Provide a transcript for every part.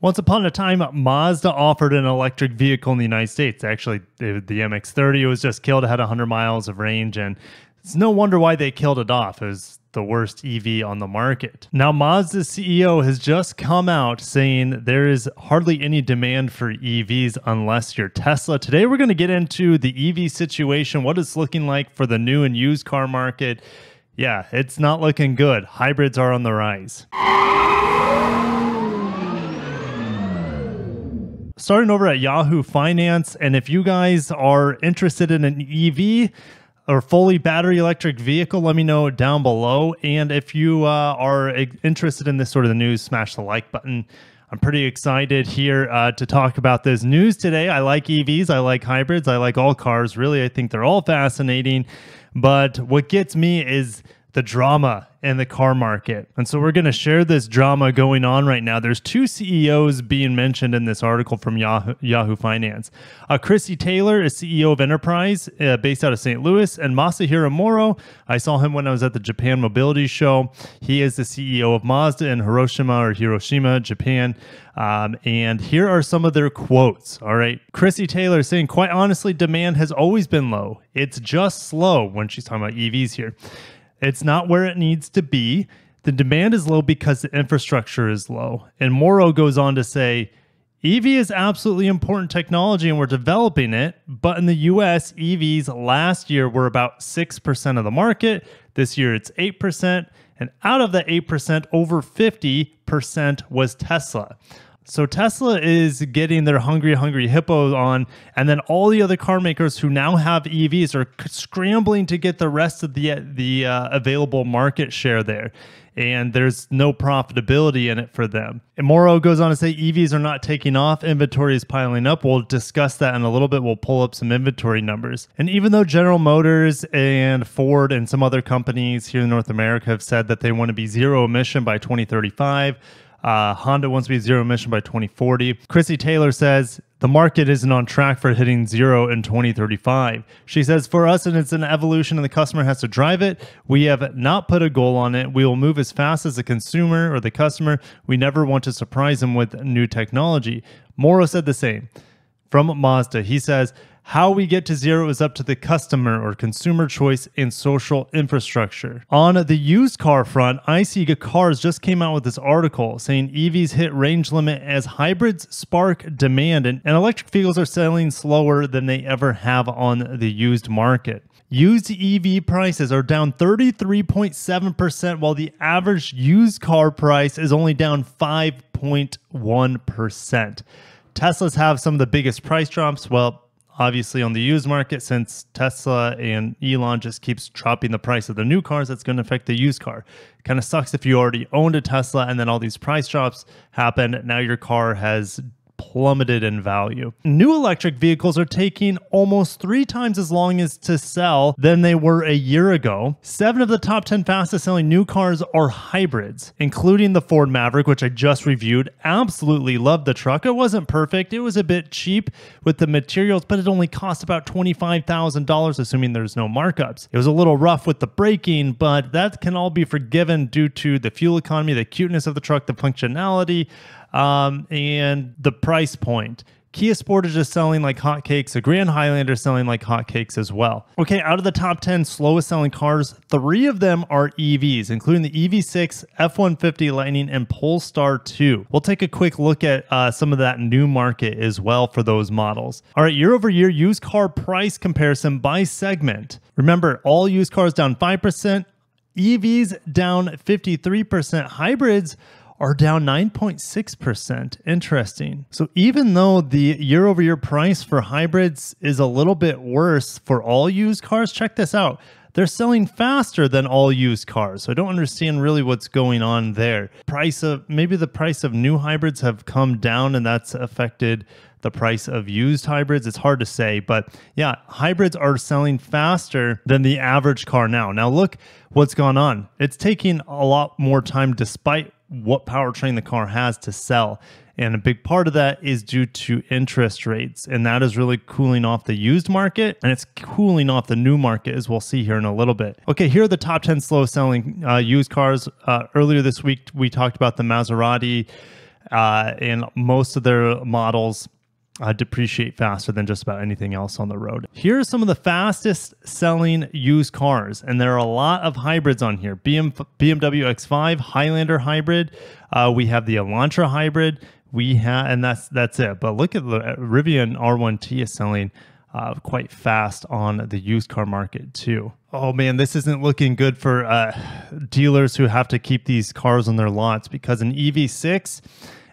Once upon a time, Mazda offered an electric vehicle in the United States. Actually, the MX-30 was just killed. It had 100 miles of range, and it's no wonder why they killed it off. It was the worst EV on the market. Now, Mazda's CEO has just come out saying there is hardly any demand for EVs unless you're Tesla. Today, we're going to get into the EV situation, what it's looking like for the new and used car market. Yeah, it's not looking good. Hybrids are on the rise. Starting over at Yahoo Finance, and if you guys are interested in an EV or fully battery electric vehicle, let me know down below. And if you are interested in this sort of the news, smash the like button. I'm pretty excited here to talk about this news today. I like EVs, I like hybrids, I like all cars. Really, I think they're all fascinating. But what gets me is the drama in the car market. And so we're going to share this drama going on right now. There's two CEOs being mentioned in this article from Yahoo Finance. Chrissy Taylor is CEO of Enterprise based out of St. Louis, and Masahiro Moro, I saw him when I was at the Japan Mobility Show. He is the CEO of Mazda in Hiroshima, Japan. And here are some of their quotes. All right. Chrissy Taylor saying, quite honestly, demand has always been low. It's just slow when she's talking about EVs here. It's not where it needs to be. The demand is low because the infrastructure is low. And Moro goes on to say, EV is absolutely important technology and we're developing it. But in the US, EVs last year were about 6% of the market. This year it's 8%. And out of that 8%, over 50% was Tesla. So Tesla is getting their hungry hippo on, and then all the other car makers who now have EVs are scrambling to get the rest of the available market share there. And there's no profitability in it for them. And Moro goes on to say EVs are not taking off. Inventory is piling up. We'll discuss that in a little bit. We'll pull up some inventory numbers. And even though General Motors and Ford and some other companies here in North America have said that they want to be zero emission by 2035, Honda wants to be zero emission by 2040. Chrissy Taylor says the market isn't on track for hitting zero in 2035. She says, for us, and it's an evolution and the customer has to drive it. We have not put a goal on it. We will move as fast as the consumer or the customer. We never want to surprise them with new technology. Moro said the same. From Mazda, he says, how we get to zero is up to the customer or consumer choice and social infrastructure. On the used car front, iSeega Cars just came out with this article saying EVs hit range limit as hybrids spark demand, and electric vehicles are selling slower than they ever have on the used market. Used EV prices are down 33.7%, while the average used car price is only down 5.1%. Teslas have some of the biggest price drops. Well, obviously on the used market, since Tesla and Elon just keeps dropping the price of the new cars, that's going to affect the used car. Kind of sucks if you already owned a Tesla and then all these price drops happen. Now your car has plummeted in value. New electric vehicles are taking almost 3 times as long as to sell than they were a year ago. 7 of the top 10 fastest selling new cars are hybrids, including the Ford Maverick, which I just reviewed. Absolutely loved the truck. It wasn't perfect. It was a bit cheap with the materials, but it only cost about $25,000, assuming there's no markups. It was a little rough with the braking, but that can all be forgiven due to the fuel economy, the cuteness of the truck, the functionality, and the price point. Kia Sportage is selling like hotcakes. The Grand Highlander is selling like hotcakes as well. Okay, out of the top 10 slowest selling cars, 3 of them are EVs, including the EV6, F-150 Lightning, and Polestar 2. We'll take a quick look at some of that new market as well for those models. All right, year over year used car price comparison by segment. Remember, all used cars down 5%, EVs down 53%, hybrids are down 9.6%. Interesting. So even though the year-over-year price for hybrids is a little bit worse for all used cars, check this out. They're selling faster than all used cars. So I don't understand really what's going on there. Maybe the price of new hybrids have come down and that's affected the price of used hybrids. It's hard to say, but yeah, hybrids are selling faster than the average car now. Now look what's gone on. It's taking a lot more time despite what powertrain the car has to sell. And a big part of that is due to interest rates. And that is really cooling off the used market. And it's cooling off the new market, as we'll see here in a little bit. Okay, here are the top 10 slow selling used cars. Earlier this week, we talked about the Maserati and most of their models depreciate faster than just about anything else on the road. Here are some of the fastest selling used cars, and there are a lot of hybrids on here. BMW X5, Highlander hybrid. We have the Elantra hybrid. We have, and that's it. But look at the Rivian R1T is selling quite fast on the used car market too. Oh man, this isn't looking good for dealers who have to keep these cars on their lots, because an EV6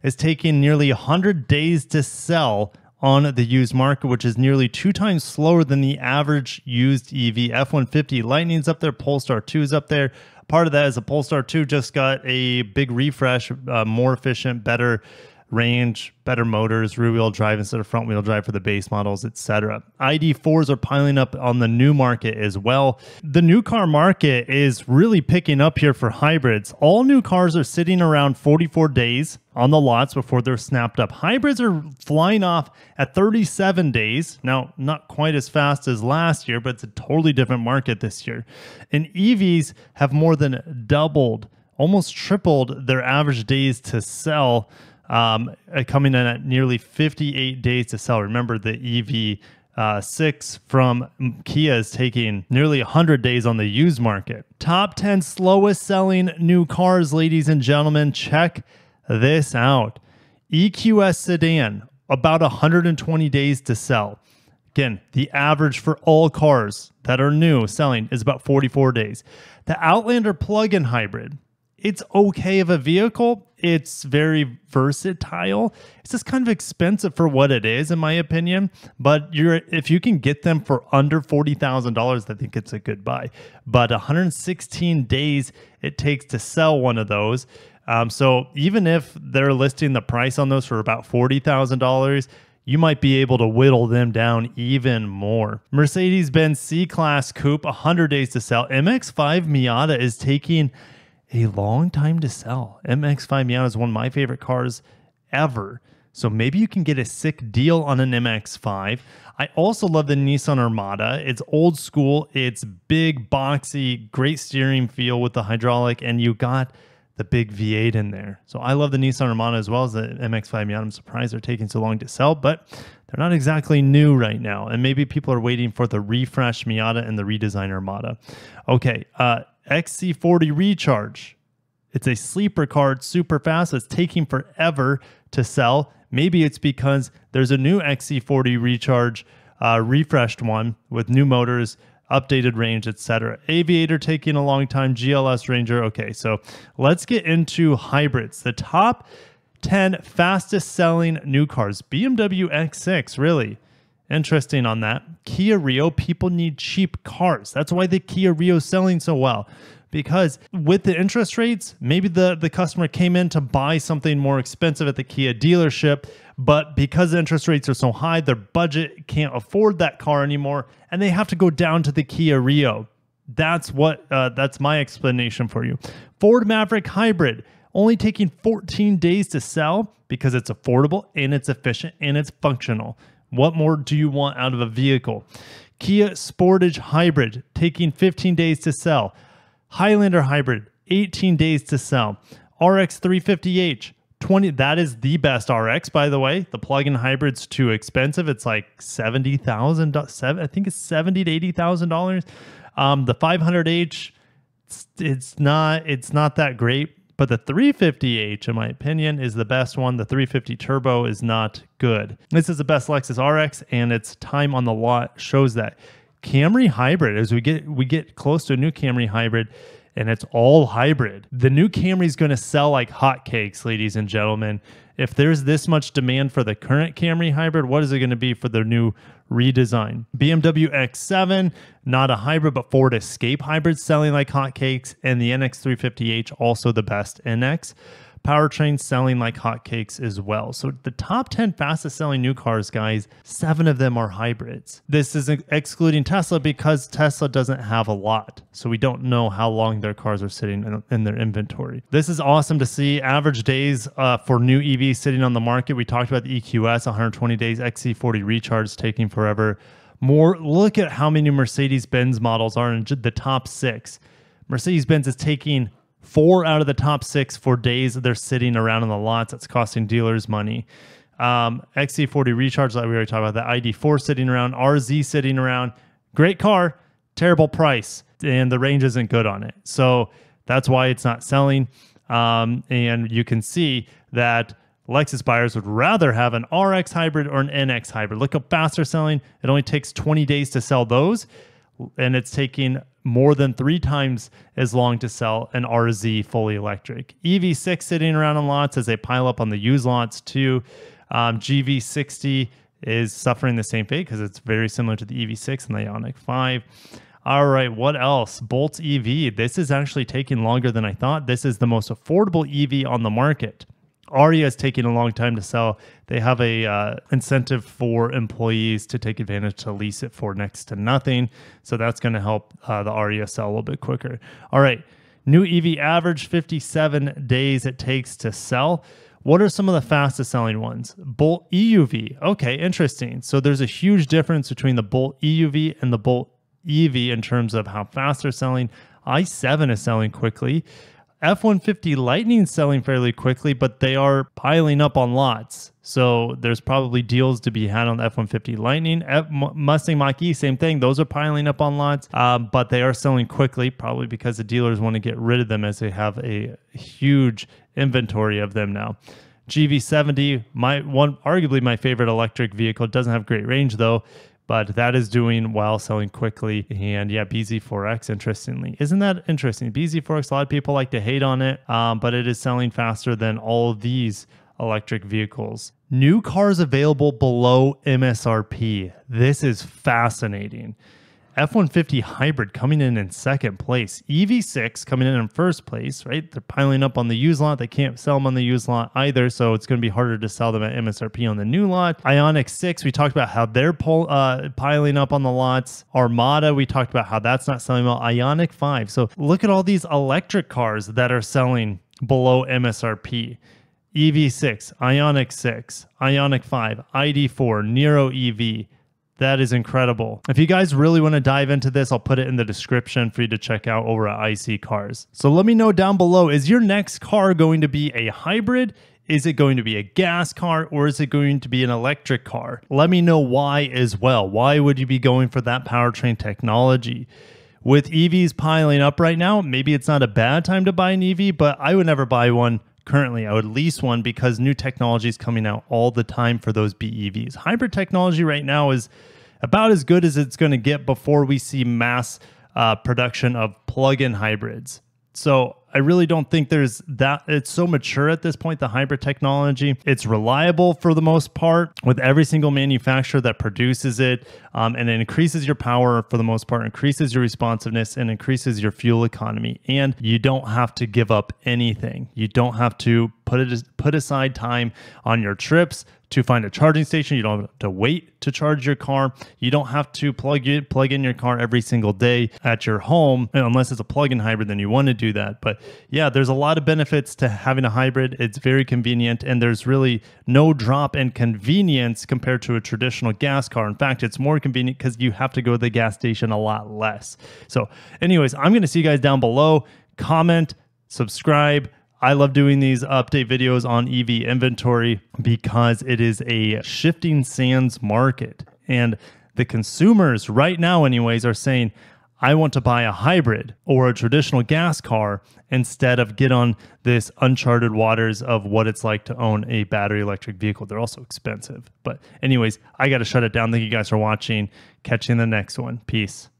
is taking nearly 100 days to sell on the used market, which is nearly 2 times slower than the average used EV. F-150 Lightning's up there, Polestar 2 is up there. Part of that is the Polestar 2 just got a big refresh, more efficient, better range, better motors, rear-wheel drive instead of front-wheel drive for the base models, etc. ID4s are piling up on the new market as well. The new car market is really picking up here for hybrids. All new cars are sitting around 44 days on the lots before they're snapped up. Hybrids are flying off at 37 days. Now, not quite as fast as last year, but it's a totally different market this year. And EVs have more than doubled, almost tripled their average days to sell, coming in at nearly 58 days to sell. Remember, the EV6 from Kia is taking nearly 100 days on the used market. Top 10 slowest selling new cars, ladies and gentlemen. Check this out. EQS sedan, about 120 days to sell. Again, the average for all cars that are new selling is about 44 days. The Outlander plug-in hybrid, it's okay of a vehicle. It's very versatile. It's just kind of expensive for what it is, in my opinion. But if you can get them for under $40,000, I think it's a good buy. But 116 days it takes to sell one of those. So even if they're listing the price on those for about $40,000, you might be able to whittle them down even more. Mercedes-Benz C-Class Coupe, 100 days to sell. MX-5 Miata is taking a long time to sell. MX-5 Miata is one of my favorite cars ever. So maybe you can get a sick deal on an MX-5. I also love the Nissan Armada. It's old school. It's big, boxy, great steering feel with the hydraulic, and you got the big V8 in there. So I love the Nissan Armada as well as the MX-5 Miata. I'm surprised they're taking so long to sell, but they're not exactly new right now. And maybe people are waiting for the refresh Miata and the redesigned Armada. Okay, XC40 Recharge. It's a sleeper car. It's super fast. It's taking forever to sell. Maybe it's because there's a new XC40 Recharge, refreshed one with new motors, updated range, etc. Aviator taking a long time. GLS Ranger. Okay, so let's get into hybrids. The top 10 fastest selling new cars. BMW X6, really interesting on that. Kia Rio, people need cheap cars. That's why the Kia Rio is selling so well. Because with the interest rates, maybe the customer came in to buy something more expensive at the Kia dealership, but because the interest rates are so high, their budget can't afford that car anymore, and they have to go down to the Kia Rio. That's my explanation for you. Ford Maverick Hybrid, only taking 14 days to sell because it's affordable and it's efficient and it's functional. What more do you want out of a vehicle? Kia Sportage Hybrid, taking 15 days to sell. Highlander Hybrid, 18 days to sell. RX 350h, 20. That is the best RX, by the way. The plug-in hybrid's too expensive. It's like $70,000. I think it's $70,000 to $80,000. The 500h, it's not that great. But the 350h, in my opinion, is the best one. The 350 Turbo is not good. This is the best Lexus RX, and its time on the lot shows that. Camry Hybrid, as we get close to a new Camry Hybrid, and it's all hybrid. The new Camry is going to sell like hotcakes, ladies and gentlemen. If there's this much demand for the current Camry Hybrid, what is it going to be for the new redesign? BMW X7, not a hybrid, but Ford Escape Hybrid selling like hotcakes, and the NX350h, also the best NX powertrain, selling like hotcakes as well. So the top 10 fastest selling new cars, guys, 7 of them are hybrids. This is excluding Tesla because Tesla doesn't have a lot. So we don't know how long their cars are sitting in their inventory. This is awesome to see. Average days for new EVs sitting on the market. We talked about the EQS, 120 days. XC40 Recharge taking forever. More, look at how many Mercedes-Benz models are in the top 6. Mercedes-Benz is taking 4 out of the top 6 for days they're sitting around on the lots. That's costing dealers money. XC40 Recharge, like we already talked about, the ID4 sitting around, RZ sitting around. Great car, terrible price, and the range isn't good on it. So that's why it's not selling. And you can see that Lexus buyers would rather have an RX hybrid or an NX hybrid. Look how fast they're selling. It only takes 20 days to sell those, and it's taking more than 3 times as long to sell an RZ fully electric. EV6 sitting around on lots as they pile up on the used lots too. GV60 is suffering the same fate because it's very similar to the EV6 and the Ioniq 5. All right, what else? Bolt's EV. This is actually taking longer than I thought. This is the most affordable EV on the market. Aria is taking a long time to sell. They have a incentive for employees to take advantage to lease it for next to nothing. So that's going to help the Aria sell a little bit quicker. All right, new EV average, 57 days it takes to sell. What are some of the fastest selling ones? Bolt EUV. Okay, interesting. So there's a huge difference between the Bolt EUV and the Bolt EV in terms of how fast they're selling. i7 is selling quickly. F-150 Lightning is selling fairly quickly, but they are piling up on lots. So there's probably deals to be had on the F-150 Lightning. Mustang Mach-E, same thing. Those are piling up on lots, but they are selling quickly, probably because the dealers want to get rid of them as they have a huge inventory of them now. GV70, arguably my favorite electric vehicle. It doesn't have great range though, but that is doing well, selling quickly. And yeah, BZ4X, interestingly. Isn't that interesting? BZ4X, a lot of people like to hate on it, but it is selling faster than all of these electric vehicles. New cars available below MSRP. This is fascinating. F-150 hybrid coming in second place. EV6 coming in first place, right? They're piling up on the used lot. They can't sell them on the used lot either, so it's going to be harder to sell them at MSRP on the new lot. Ioniq 6, we talked about how they're piling up on the lots. Armada, we talked about how that's not selling well. Ioniq 5. So look at all these electric cars that are selling below MSRP. EV6, Ioniq 6, Ioniq 5, ID4, Niro EV. That is incredible. If you guys really want to dive into this, I'll put it in the description for you to check out over at IC Cars. So let me know down below, is your next car going to be a hybrid? Is it going to be a gas car, or is it going to be an electric car? Let me know why as well. Why would you be going for that powertrain technology? With EVs piling up right now, maybe it's not a bad time to buy an EV, but I would never buy one currently. I would lease one because new technology is coming out all the time for those BEVs. Hybrid technology right now is about as good as it's going to get before we see mass production of plug-in hybrids. So I really don't think there's that. It's so mature at this point, the hybrid technology. It's reliable for the most part with every single manufacturer that produces it. And it increases your power for the most part, increases your responsiveness, and increases your fuel economy. And you don't have to give up anything. You don't have to put aside time on your trips to find a charging station. You don't have to wait to charge your car. You don't have to plug in your car every single day at your home, unless it's a plug-in hybrid, then you want to do that. But yeah, there's a lot of benefits to having a hybrid. It's very convenient, and there's really no drop in convenience compared to a traditional gas car. In fact, it's more convenient because you have to go to the gas station a lot less. So anyways, I'm going to see you guys down below. Comment, subscribe. I love doing these update videos on EV inventory because it is a shifting sands market. And the consumers right now anyways are saying, I want to buy a hybrid or a traditional gas car instead of get on this uncharted waters of what it's like to own a battery electric vehicle. They're also expensive. But anyways, I got to shut it down. Thank you guys for watching. Catch you in the next one. Peace.